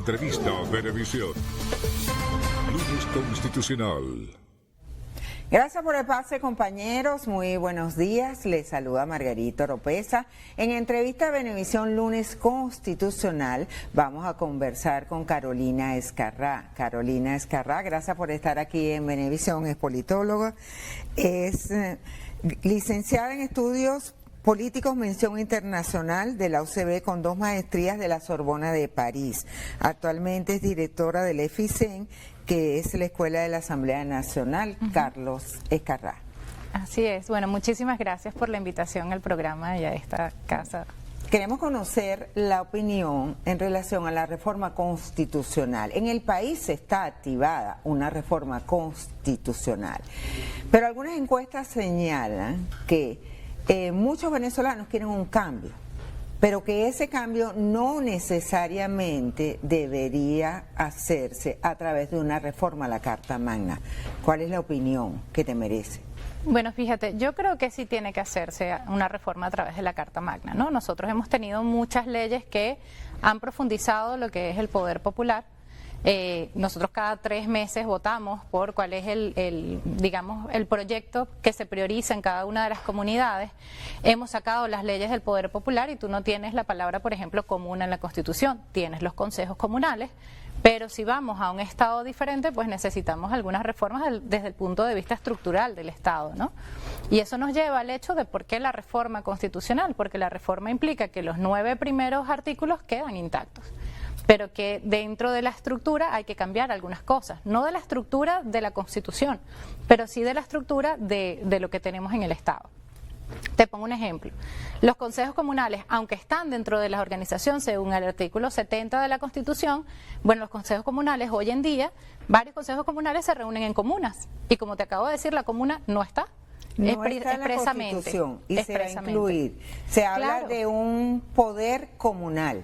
Entrevista a Venevisión. Lunes Constitucional. Gracias por el pase, compañeros. Muy buenos días. Les saluda Margarita Oropesa. En Entrevista a Venevisión Lunes Constitucional vamos a conversar con Carolina Escarrá. Carolina Escarrá, gracias por estar aquí en Venevisión. Es politóloga, es licenciada en Estudios Políticos, mención internacional de la UCB con 2 maestrías de la Sorbona de París. Actualmente es directora del EFICEN, que es la Escuela de la Asamblea Nacional. Carlos Escarrá. Así es. Bueno, muchísimas gracias por la invitación al programa y a esta casa. Queremos conocer la opinión en relación a la reforma constitucional. En el país está activada una reforma constitucional, pero algunas encuestas señalan que muchos venezolanos quieren un cambio, pero que ese cambio no necesariamente debería hacerse a través de una reforma a la Carta Magna. ¿Cuál es la opinión que te merece? Bueno, fíjate, yo creo que sí tiene que hacerse una reforma a través de la Carta Magna, ¿no? Nosotros hemos tenido muchas leyes que han profundizado lo que es el poder popular. Nosotros cada 3 meses votamos por cuál es el proyecto que se prioriza en cada una de las comunidades. Hemos sacado las leyes del poder popular y tú no tienes la palabra, por ejemplo, comuna en la Constitución, tienes los consejos comunales, pero si vamos a un Estado diferente, pues necesitamos algunas reformas desde el punto de vista estructural del Estado, ¿no? Y eso nos lleva al hecho de por qué la reforma constitucional, porque la reforma implica que los 9 primeros artículos quedan intactos, pero que dentro de la estructura hay que cambiar algunas cosas, no de la estructura de la Constitución, pero sí de la estructura de lo que tenemos en el Estado. Te pongo un ejemplo. Los consejos comunales, aunque están dentro de la organización según el artículo 70 de la Constitución, bueno, los consejos comunales hoy en día, varios consejos comunales se reúnen en comunas, y como te acabo de decir, la comuna no está. No está en la Constitución y se va a incluir. Se habla de un poder comunal.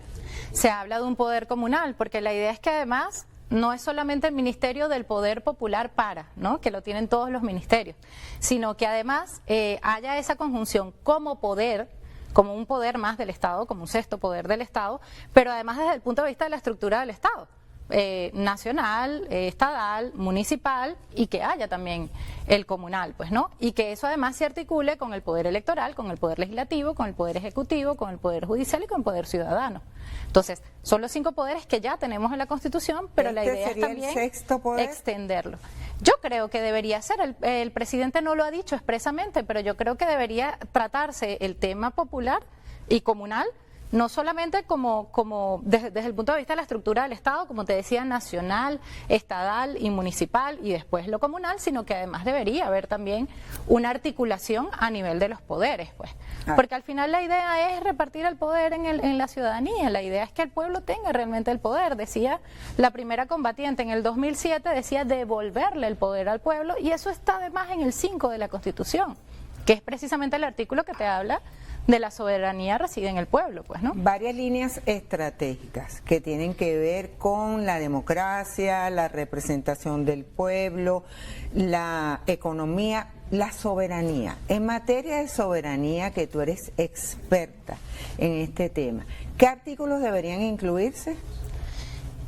Se habla de un poder comunal, porque la idea es que además no es solamente el Ministerio del Poder Popular ¿no? Que lo tienen todos los ministerios, sino que además haya esa conjunción como poder, como un poder más del Estado, como un 6º poder del Estado, pero además desde el punto de vista de la estructura del Estado. Nacional, estatal, municipal, y que haya también el comunal, pues, ¿no? Y que eso además se articule con el poder electoral, con el poder legislativo, con el poder ejecutivo, con el poder judicial y con el poder ciudadano. Entonces, son los 5 poderes que ya tenemos en la Constitución, pero la idea es también el 6º poder extenderlo. Yo creo que debería ser, el presidente no lo ha dicho expresamente, pero yo creo que debería tratarse el tema popular y comunal, no solamente como desde el punto de vista de la estructura del Estado, como te decía, nacional, estatal y municipal, y después lo comunal, sino que además debería haber también una articulación a nivel de los poderes, pues. Porque al final la idea es repartir el poder en la ciudadanía, la idea es que el pueblo tenga realmente el poder. Decía la primera combatiente en el 2007, decía devolverle el poder al pueblo, y eso está además en el 5 de la Constitución, que es precisamente el artículo que te habla de la soberanía reside en el pueblo, pues, ¿no? Varias líneas estratégicas que tienen que ver con la democracia, la representación del pueblo, la economía, la soberanía. En materia de soberanía, que tú eres experta en este tema, ¿qué artículos deberían incluirse?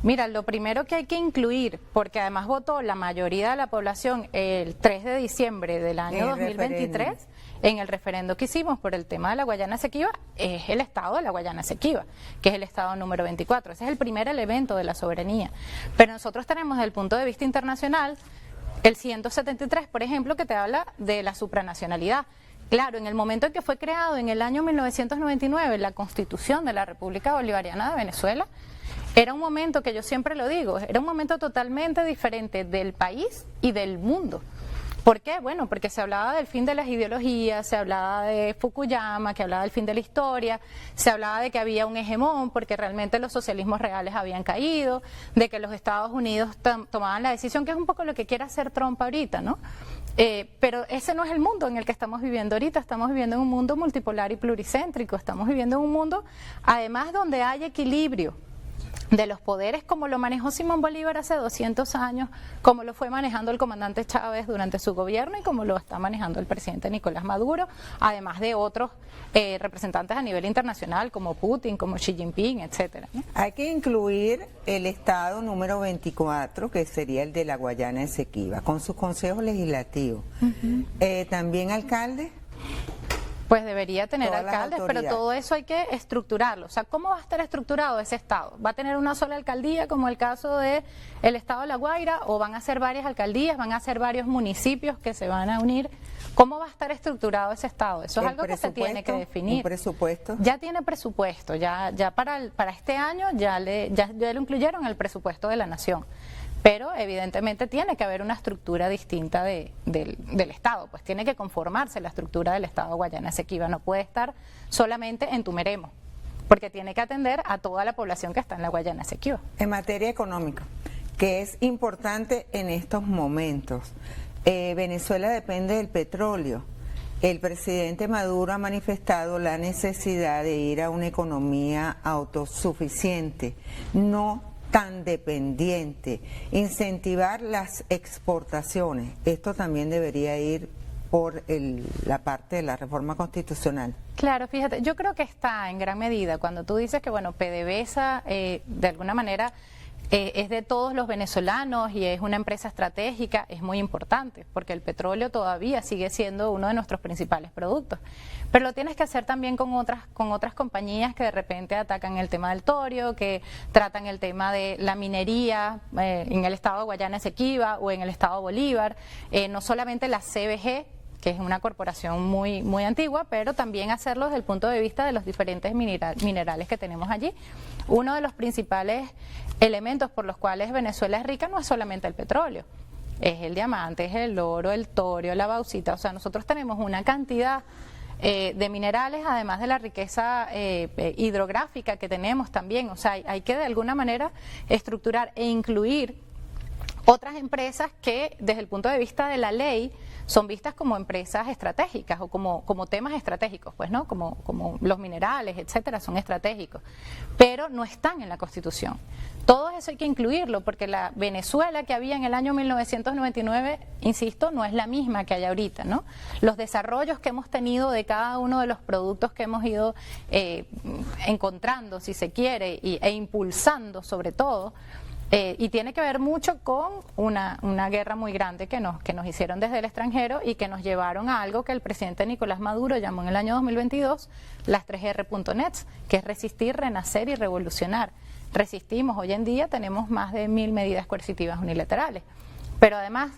Mira, lo primero que hay que incluir, porque además votó la mayoría de la población el 3 de diciembre del año 2023, en el referendo que hicimos por el tema de la Guayana Esequiba, es el estado de la Guayana Esequiba, que es el estado número 24. Ese es el primer elemento de la soberanía. Pero nosotros tenemos desde el punto de vista internacional el 173, por ejemplo, que te habla de la supranacionalidad. Claro, en el momento en que fue creado en el año 1999 la Constitución de la República Bolivariana de Venezuela, era un momento, que yo siempre lo digo, era un momento totalmente diferente del país y del mundo. ¿Por qué? Bueno, porque se hablaba del fin de las ideologías, se hablaba de Fukuyama, que hablaba del fin de la historia, se hablaba de que había un hegemón, porque realmente los socialismos reales habían caído, de que los Estados Unidos tomaban la decisión, que es un poco lo que quiere hacer Trump ahorita, ¿no? Pero ese no es el mundo en el que estamos viviendo ahorita. Estamos viviendo en un mundo multipolar y pluricéntrico, estamos viviendo en un mundo, además, donde hay equilibrio. de los poderes como lo manejó Simón Bolívar hace 200 años, como lo fue manejando el comandante Chávez durante su gobierno y como lo está manejando el presidente Nicolás Maduro, además de otros representantes a nivel internacional como Putin, como Xi Jinping, etcétera, ¿no? Hay que incluir el estado número 24, que sería el de la Guayana Esequiba, con sus consejos legislativos. También alcalde. Pues debería tener Todas las alcaldes, pero autoridades. todo eso hay que estructurarlo. O sea, ¿cómo va a estar estructurado ese estado? ¿Va a tener una sola alcaldía como el caso de el estado de La Guaira o van a ser varias alcaldías, van a ser varios municipios que se van a unir? ¿Cómo va a estar estructurado ese estado? Eso es algo que se tiene que definir. ¿Un presupuesto? Ya tiene presupuesto, ya para este año ya lo incluyeron en el presupuesto de la nación. Pero evidentemente tiene que haber una estructura distinta del Estado, pues tiene que conformarse la estructura del Estado Guayana Esequiba, no puede estar solamente en Tumeremo, porque tiene que atender a toda la población que está en la Guayana Esequiba. En materia económica, que es importante en estos momentos, Venezuela depende del petróleo. El presidente Maduro ha manifestado la necesidad de ir a una economía autosuficiente, no tan dependiente, incentivar las exportaciones. Esto también debería ir por la parte de la reforma constitucional. Claro, fíjate, yo creo que está en gran medida cuando tú dices que, bueno, PDVSA de alguna manera es de todos los venezolanos y es una empresa estratégica, es muy importante, porque el petróleo todavía sigue siendo uno de nuestros principales productos. Pero lo tienes que hacer también con otras compañías que de repente atacan el tema del torio, que tratan el tema de la minería en el estado de Guayana Esequiba o en el estado de Bolívar, no solamente la CBG, que es una corporación muy, muy antigua, pero también hacerlo desde el punto de vista de los diferentes minerales que tenemos allí. Uno de los principales elementos por los cuales Venezuela es rica no es solamente el petróleo, es el diamante, es el oro, el torio, la bauxita. O sea, nosotros tenemos una cantidad de minerales, además de la riqueza hidrográfica que tenemos también. O sea, hay que de alguna manera estructurar e incluir otras empresas que desde el punto de vista de la ley son vistas como empresas estratégicas o como temas estratégicos, pues, ¿no? Como los minerales, etcétera, son estratégicos, pero no están en la Constitución. Todo eso hay que incluirlo porque la Venezuela que había en el año 1999, insisto, no es la misma que hay ahorita, ¿no? Los desarrollos que hemos tenido de cada uno de los productos que hemos ido encontrando, si se quiere, e impulsando sobre todo, y tiene que ver mucho con una guerra muy grande que nos hicieron desde el extranjero y que nos llevaron a algo que el presidente Nicolás Maduro llamó en el año 2022 las 3R.net, que es resistir, renacer y revolucionar. Resistimos, hoy en día tenemos más de 1000 medidas coercitivas unilaterales, pero además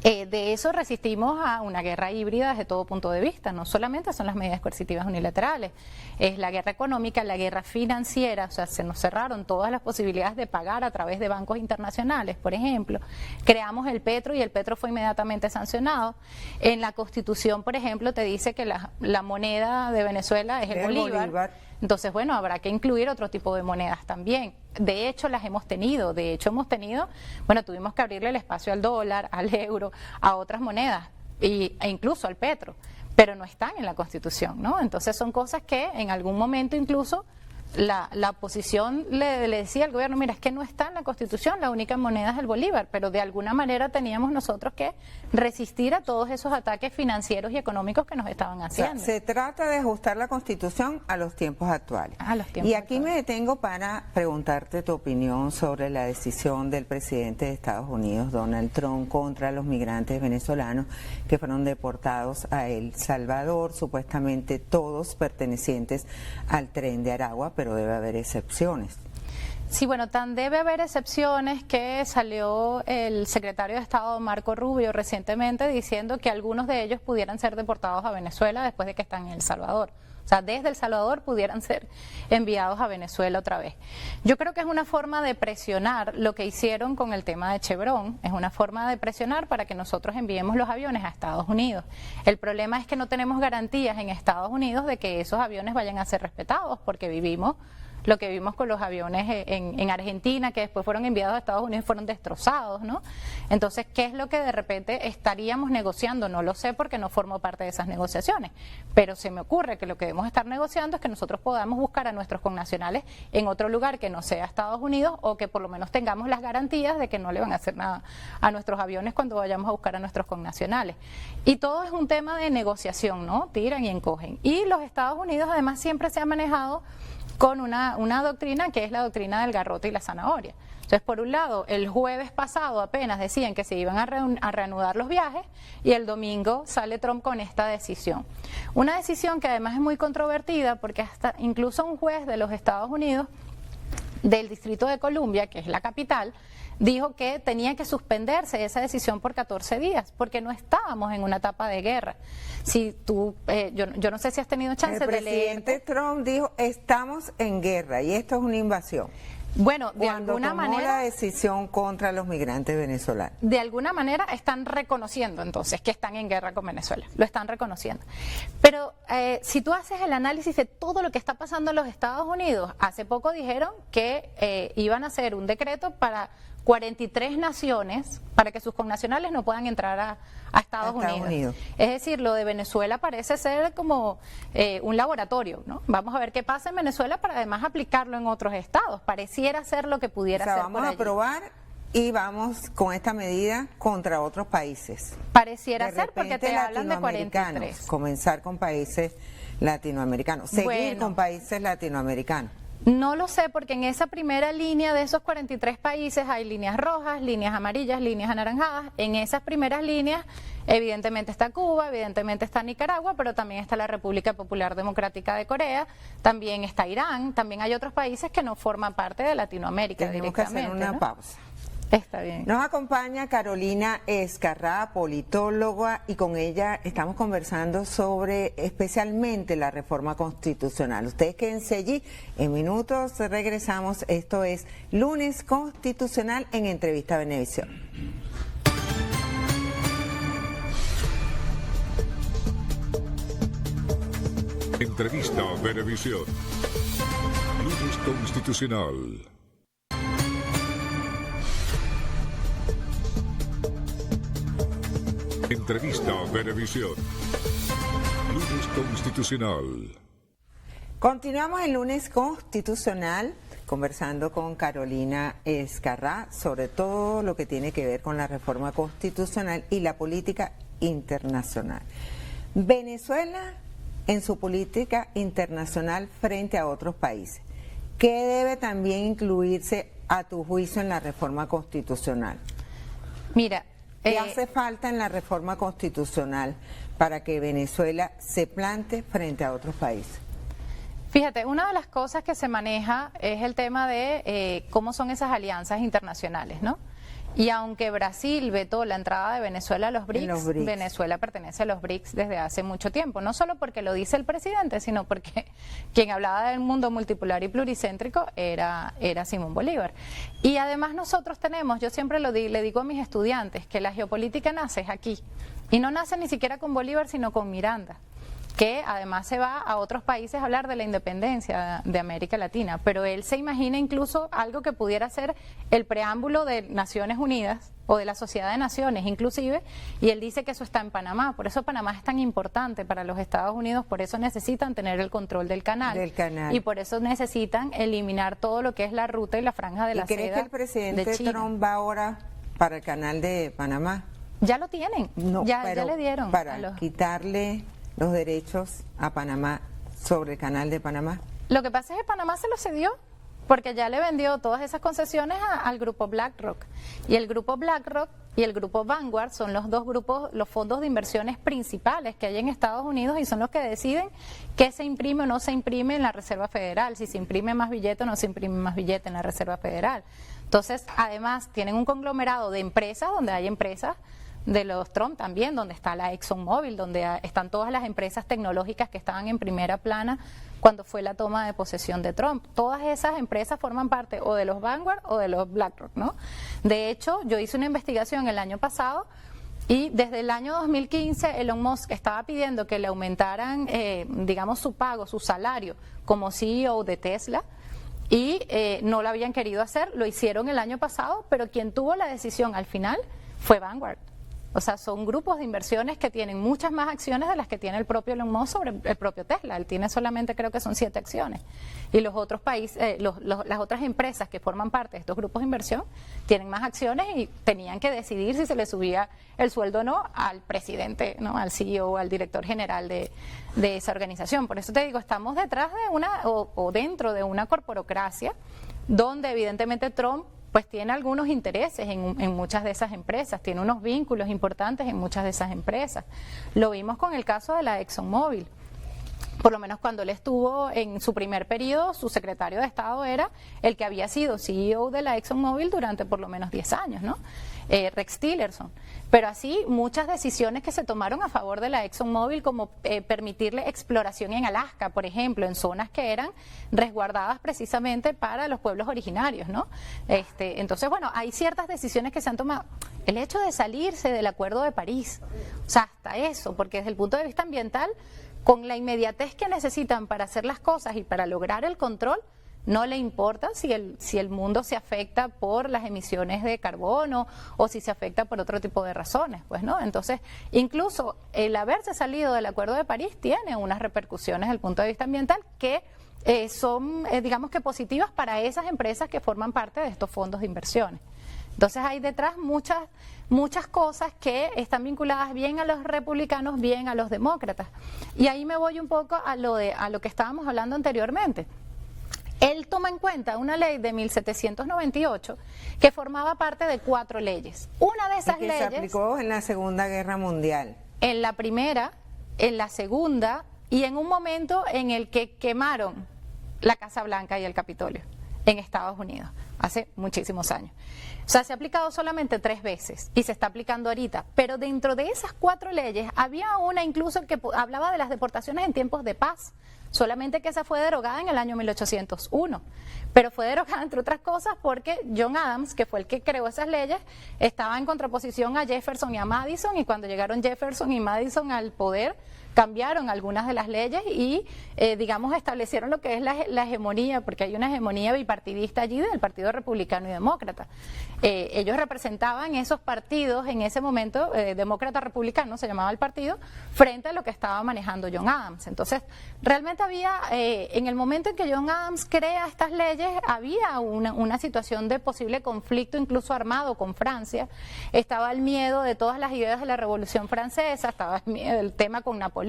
de eso resistimos a una guerra híbrida desde todo punto de vista. No solamente son las medidas coercitivas unilaterales, es la guerra económica, la guerra financiera. O sea, se nos cerraron todas las posibilidades de pagar a través de bancos internacionales, por ejemplo. Creamos el Petro y el Petro fue inmediatamente sancionado. En la Constitución, por ejemplo, te dice que la moneda de Venezuela es el Bolívar. Entonces, bueno, habrá que incluir otro tipo de monedas también. De hecho, las hemos tenido. Bueno, tuvimos que abrirle el espacio al dólar, al euro, a otras monedas e incluso al petro, pero no están en la Constitución, ¿no? Entonces son cosas que en algún momento incluso la oposición le decía al gobierno, mira, es que no está en la Constitución, la única moneda es el Bolívar, pero de alguna manera teníamos nosotros que resistir a todos esos ataques financieros y económicos que nos estaban haciendo. O sea, se trata de ajustar la Constitución a los tiempos actuales. Y aquí me detengo para preguntarte tu opinión sobre la decisión del presidente de Estados Unidos, Donald Trump, contra los migrantes venezolanos que fueron deportados a El Salvador, supuestamente todos pertenecientes al Tren de Aragua, pero debe haber excepciones. Sí, bueno, debe haber excepciones que salió el secretario de Estado Marco Rubio recientemente diciendo que algunos de ellos pudieran ser deportados a Venezuela después de que están en El Salvador. O sea, desde El Salvador pudieran ser enviados a Venezuela otra vez. Yo creo que es una forma de presionar lo que hicieron con el tema de Chevron. Es una forma de presionar para que nosotros enviemos los aviones a Estados Unidos. El problema es que no tenemos garantías en Estados Unidos de que esos aviones vayan a ser respetados porque vivimos lo que vimos con los aviones en Argentina, que después fueron enviados a Estados Unidos y fueron destrozados, ¿no? Entonces, ¿qué es lo que de repente estaríamos negociando? No lo sé porque no formo parte de esas negociaciones, pero se me ocurre que lo que debemos estar negociando es que nosotros podamos buscar a nuestros connacionales en otro lugar que no sea Estados Unidos, o que por lo menos tengamos las garantías de que no le van a hacer nada a nuestros aviones cuando vayamos a buscar a nuestros connacionales. Y todo es un tema de negociación, ¿no? Tiran y encogen. Y los Estados Unidos además siempre se ha manejado con una doctrina que es la doctrina del garrote y la zanahoria. Entonces, por un lado, el jueves pasado apenas decían que se iban a reanudar los viajes, y el domingo sale Trump con esta decisión. Una decisión que además es muy controvertida porque hasta incluso un juez de los Estados Unidos del Distrito de Columbia, que es la capital, dijo que tenía que suspenderse esa decisión por 14 días, porque no estábamos en una etapa de guerra. Si tú, yo no sé si has tenido chance de leer. El presidente Trump dijo, estamos en guerra y esto es una invasión. Bueno, de Cuando alguna tomó manera, la decisión contra los migrantes venezolanos. de alguna manera están reconociendo entonces que están en guerra con Venezuela, lo están reconociendo. Pero si tú haces el análisis de todo lo que está pasando en los Estados Unidos, hace poco dijeron que iban a hacer un decreto para 43 naciones para que sus connacionales no puedan entrar a Estados Unidos. Es decir, lo de Venezuela parece ser como un laboratorio, ¿no? Vamos a ver qué pasa en Venezuela para además aplicarlo en otros estados. Pareciera ser lo que pudiera ser. Vamos a probar y vamos con esta medida contra otros países. Pareciera ser, porque te hablan de 43. Comenzar con países latinoamericanos, seguir con países latinoamericanos. No lo sé, porque en esa primera línea de esos 43 países hay líneas rojas, líneas amarillas, líneas anaranjadas. En esas primeras líneas evidentemente está Cuba, evidentemente está Nicaragua, pero también está la República Popular Democrática de Corea, también está Irán, también hay otros países que no forman parte de Latinoamérica. Tenemos que hacer una pausa. Está bien. Nos acompaña Carolina Ezcarrá, politóloga, y con ella estamos conversando sobre especialmente la reforma constitucional. Ustedes quédense allí, en minutos regresamos. Esto es Lunes Constitucional en Entrevista Venevisión. Entrevista Venevisión. Lunes Constitucional. Entrevista Venevisión. Lunes Constitucional. Continuamos el Lunes Constitucional conversando con Carolina Ezcarrá sobre todo lo que tiene que ver con la reforma constitucional y la política internacional. Venezuela en su política internacional frente a otros países, ¿qué debe también incluirse a tu juicio en la reforma constitucional? Mira, ¿qué hace falta en la reforma constitucional para que Venezuela se plante frente a otros países? Fíjate, una de las cosas que se maneja es el tema de cómo son esas alianzas internacionales, ¿no? Y aunque Brasil vetó la entrada de Venezuela a los BRICS, Venezuela pertenece a los BRICS desde hace mucho tiempo, no solo porque lo dice el presidente, sino porque quien hablaba del mundo multipolar y pluricéntrico era Simón Bolívar. Y además nosotros tenemos, yo siempre le digo a mis estudiantes, que la geopolítica nace aquí, y no nace ni siquiera con Bolívar, sino con Miranda, que además se va a otros países a hablar de la independencia de América Latina, pero él se imagina incluso algo que pudiera ser el preámbulo de Naciones Unidas o de la Sociedad de Naciones inclusive, y él dice que eso está en Panamá. Por eso Panamá es tan importante para los Estados Unidos, por eso necesitan tener el control del canal. Y por eso necesitan eliminar todo lo que es la ruta y la franja de la seda. ¿Y crees que el presidente Trump va ahora para el canal de Panamá? Ya lo tienen, no, ya le dieron. Para quitarle los derechos a Panamá sobre el canal de Panamá. Lo que pasa es que Panamá se lo cedió porque ya le vendió todas esas concesiones al grupo BlackRock, y el grupo BlackRock y el grupo Vanguard son los dos grupos, los fondos de inversiones principales que hay en Estados Unidos, y son los que deciden qué se imprime o no se imprime en la Reserva Federal, si se imprime más billete o no se imprime más billete en la Reserva Federal. Entonces, además, tienen un conglomerado de empresas, donde hay empresas de los Trump también, donde está la ExxonMobil, donde están todas las empresas tecnológicas que estaban en primera plana cuando fue la toma de posesión de Trump. Todas esas empresas forman parte o de los Vanguard o de los BlackRock, ¿no? De hecho, yo hice una investigación el año pasado, y desde el año 2015 Elon Musk estaba pidiendo que le aumentaran, digamos, su pago, su salario como CEO de Tesla, y no lo habían querido hacer, lo hicieron el año pasado, pero quien tuvo la decisión al final fue Vanguard. O sea, son grupos de inversiones que tienen muchas más acciones de las que tiene el propio Elon Musk sobre el propio Tesla. Él tiene solamente, creo que son 7 acciones. Y los otros países, las otras empresas que forman parte de estos grupos de inversión tienen más acciones y tenían que decidir si se le subía el sueldo o no al presidente, ¿no? Al CEO, al director general de esa organización. Por eso te digo, estamos detrás de una o dentro de una corporocracia donde evidentemente Trump pues tiene algunos intereses en muchas de esas empresas, tiene unos vínculos importantes en muchas de esas empresas. Lo vimos con el caso de la ExxonMobil. Por lo menos cuando él estuvo en su primer periodo, su secretario de Estado era el que había sido CEO de la ExxonMobil durante por lo menos 10 años, ¿no? Rex Tillerson. Pero así muchas decisiones que se tomaron a favor de la ExxonMobil, como permitirle exploración en Alaska, por ejemplo, en zonas que eran resguardadas precisamente para los pueblos originarios, ¿no? Entonces, bueno, hay ciertas decisiones que se han tomado. El hecho de salirse del Acuerdo de París, o sea, hasta eso, porque desde el punto de vista ambiental, con la inmediatez que necesitan para hacer las cosas y para lograr el control, no le importa si el mundo se afecta por las emisiones de carbono o si se afecta por otro tipo de razones, pues, ¿no? Entonces, incluso el haberse salido del Acuerdo de París tiene unas repercusiones desde el punto de vista ambiental que son, digamos que positivas para esas empresas que forman parte de estos fondos de inversiones. Entonces hay detrás muchas cosas que están vinculadas bien a los republicanos, bien a los demócratas. Y ahí me voy un poco a lo que estábamos hablando anteriormente. Él toma en cuenta una ley de 1798 que formaba parte de 4 leyes. Una de esas leyes se aplicó en la Segunda Guerra Mundial. En la primera, en la segunda y en un momento en el que quemaron la Casa Blanca y el Capitolio en Estados Unidos, hace muchísimos años. O sea, se ha aplicado solamente 3 veces y se está aplicando ahorita, pero dentro de esas 4 leyes había una incluso que hablaba de las deportaciones en tiempos de paz, solamente que esa fue derogada en el año 1801, pero fue derogada entre otras cosas porque John Adams, que fue el que creó esas leyes, estaba en contraposición a Jefferson y a Madison, y cuando llegaron Jefferson y Madison al poder, cambiaron algunas de las leyes y, digamos, establecieron lo que es la hegemonía, porque hay una hegemonía bipartidista allí del Partido Republicano y Demócrata. Ellos representaban esos partidos en ese momento, demócrata-republicano se llamaba el partido, frente a lo que estaba manejando John Adams. Entonces, realmente había, en el momento en que John Adams crea estas leyes, había una situación de posible conflicto, incluso armado con Francia. Estaba el miedo de todas las ideas de la Revolución Francesa, estaba el tema con Napoleón.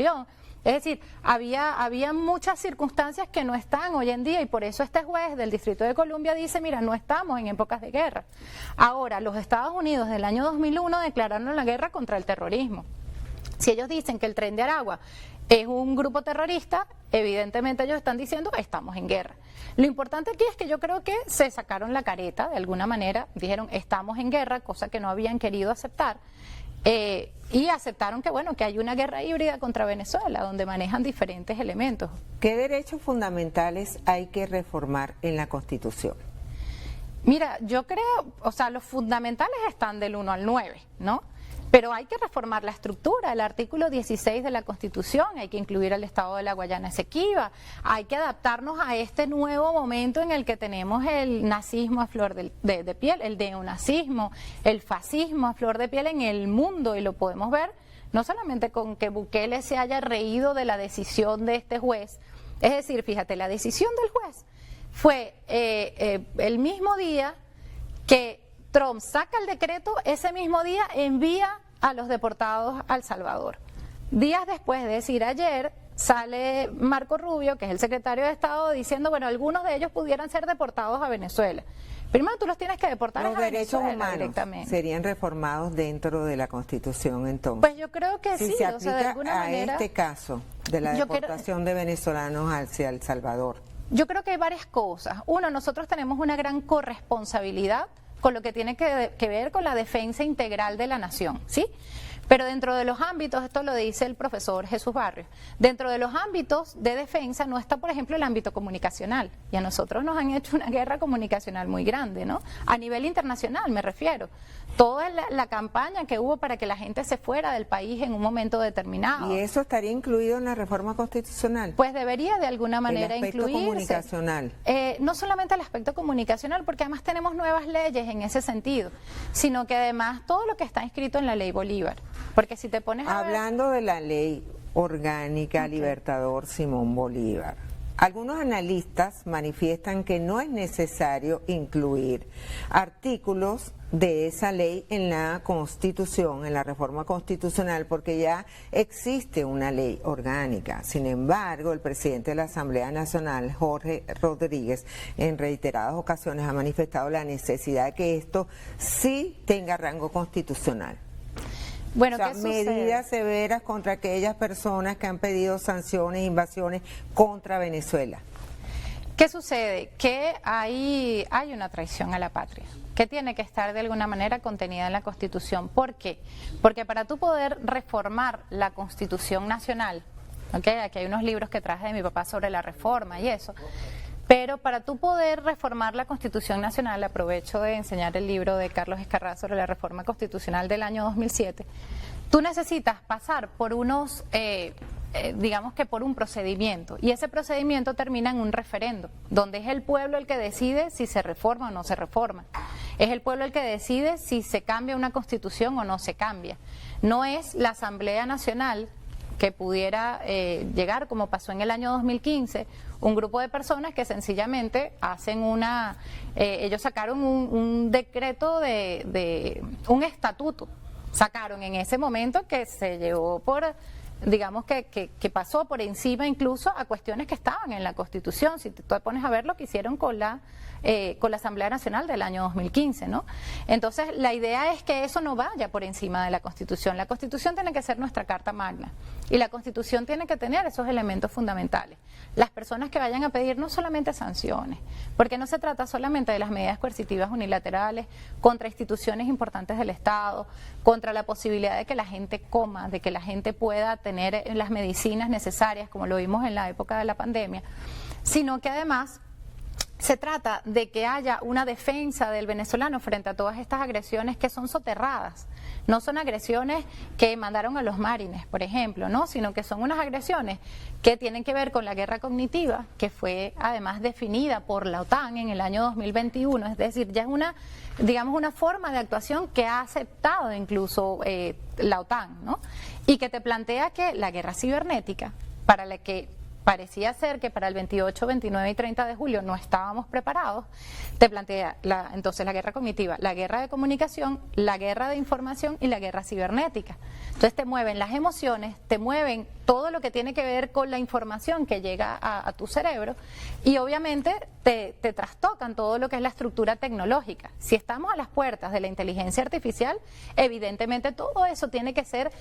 Es decir, había muchas circunstancias que no están hoy en día, y por eso este juez del Distrito de Columbia dice, mira, no estamos en épocas de guerra. Ahora, los Estados Unidos del año 2001 declararon la guerra contra el terrorismo. Si ellos dicen que el Tren de Aragua es un grupo terrorista, evidentemente ellos están diciendo estamos en guerra. Lo importante aquí es que yo creo que se sacaron la careta, de alguna manera, dijeron estamos en guerra, cosa que no habían querido aceptar. Y aceptaron que bueno, que hay una guerra híbrida contra Venezuela donde manejan diferentes elementos. ¿Qué derechos fundamentales hay que reformar en la Constitución? Mira, yo creo, o sea, los fundamentales están del 1 al 9, ¿no? Pero hay que reformar la estructura, el artículo 16 de la Constitución, hay que incluir al Estado de la Guayana Esequiba, hay que adaptarnos a este nuevo momento en el que tenemos el nazismo a flor de piel, el neonazismo, el fascismo a flor de piel en el mundo, y lo podemos ver no solamente con que Bukele se haya reído de la decisión de este juez, es decir, fíjate, la decisión del juez fue el mismo día que Trump saca el decreto, ese mismo día envía a los deportados a El Salvador. Días después, es decir, ayer, sale Marco Rubio, que es el secretario de Estado, diciendo, bueno, algunos de ellos pudieran ser deportados a Venezuela. Primero tú los tienes que deportar a Venezuela directamente. Los derechos humanos serían reformados dentro de la Constitución, entonces. Pues yo creo que sí, se o sea, de alguna manera. A este caso de la deportación de venezolanos hacia El Salvador. Yo creo que hay varias cosas. Uno, nosotros tenemos una gran corresponsabilidad con lo que tiene que ver con la defensa integral de la nación, ¿sí? Pero dentro de los ámbitos, esto lo dice el profesor Jesús Barrios, dentro de los ámbitos de defensa no está, por ejemplo, el ámbito comunicacional. Y a nosotros nos han hecho una guerra comunicacional muy grande, ¿no? A nivel internacional me refiero. Toda la campaña que hubo para que la gente se fuera del país en un momento determinado. ¿Y eso estaría incluido en la reforma constitucional? Pues debería de alguna manera incluirse. El aspecto comunicacional. No solamente el aspecto comunicacional, porque además tenemos nuevas leyes en ese sentido, sino que además todo lo que está inscrito en la ley Bolívar. Porque si te pones a Hablando de la ley orgánica Libertador Simón Bolívar, algunos analistas manifiestan que no es necesario incluir artículos de esa ley en la Constitución, en la reforma constitucional, porque ya existe una ley orgánica. Sin embargo, el presidente de la Asamblea Nacional, Jorge Rodríguez, en reiteradas ocasiones ha manifestado la necesidad de que esto sí tenga rango constitucional. Bueno, o sea, ¿qué sucede? Medidas severas contra aquellas personas que han pedido sanciones, invasiones contra Venezuela. ¿Qué sucede? Que hay una traición a la patria, que tiene que estar de alguna manera contenida en la Constitución. ¿Por qué? Porque para tú poder reformar la Constitución Nacional, ¿okay? Aquí hay unos libros que traje de mi papá sobre la reforma y eso, pero para tú poder reformar la Constitución Nacional, aprovecho de enseñar el libro de Carlos Escarrá sobre la reforma constitucional del año 2007, tú necesitas pasar por unos... digamos que por un procedimiento, y ese procedimiento termina en un referendo, donde es el pueblo el que decide si se reforma o no se reforma, es el pueblo el que decide si se cambia una constitución o no se cambia, no es la Asamblea Nacional que pudiera llegar, como pasó en el año 2015, un grupo de personas que sencillamente hacen ellos sacaron un decreto un estatuto, sacaron en ese momento que se llevó por... digamos que pasó por encima incluso a cuestiones que estaban en la Constitución. Si te pones a ver lo que hicieron con la Asamblea Nacional del año 2015, ¿no? Entonces, la idea es que eso no vaya por encima de la Constitución. La Constitución tiene que ser nuestra Carta Magna y la Constitución tiene que tener esos elementos fundamentales. Las personas que vayan a pedir no solamente sanciones, porque no se trata solamente de las medidas coercitivas unilaterales contra instituciones importantes del Estado, contra la posibilidad de que la gente coma, de que la gente pueda tener las medicinas necesarias, como lo vimos en la época de la pandemia, sino que además se trata de que haya una defensa del venezolano frente a todas estas agresiones que son soterradas. No son agresiones que mandaron a los marines, por ejemplo, ¿no? Sino que son unas agresiones que tienen que ver con la guerra cognitiva, que fue además definida por la OTAN en el año 2021, es decir, ya es una forma de actuación que ha aceptado incluso la OTAN, ¿no? Y que te plantea que la guerra cibernética, para la que parecía ser que para el 28, 29 y 30 de julio no estábamos preparados, te plantea entonces la guerra cognitiva, la guerra de comunicación, la guerra de información y la guerra cibernética. Entonces te mueven las emociones, te mueven todo lo que tiene que ver con la información que llega a tu cerebro y obviamente te trastocan todo lo que es la estructura tecnológica. Si estamos a las puertas de la inteligencia artificial, evidentemente todo eso tiene que ser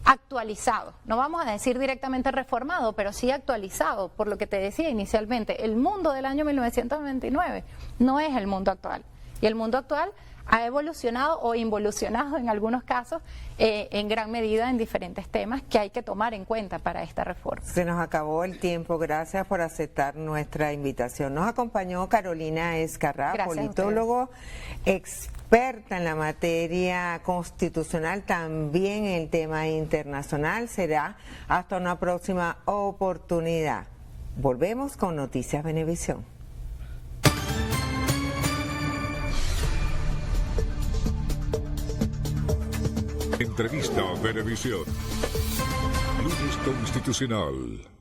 actualizado. No vamos a decir directamente reformado, pero sí actualizado, por lo que te decía inicialmente, el mundo del año 1929 no es el mundo actual. Y el mundo actual ha evolucionado o involucionado en algunos casos en gran medida en diferentes temas que hay que tomar en cuenta para esta reforma. Se nos acabó el tiempo, gracias por aceptar nuestra invitación. Nos acompañó Carolina Escarrá, politólogo, experta en la materia constitucional, también en el tema internacional. Será hasta una próxima oportunidad. Volvemos con Noticias Venevisión. Entrevista Venevisión. Lunes Constitucional.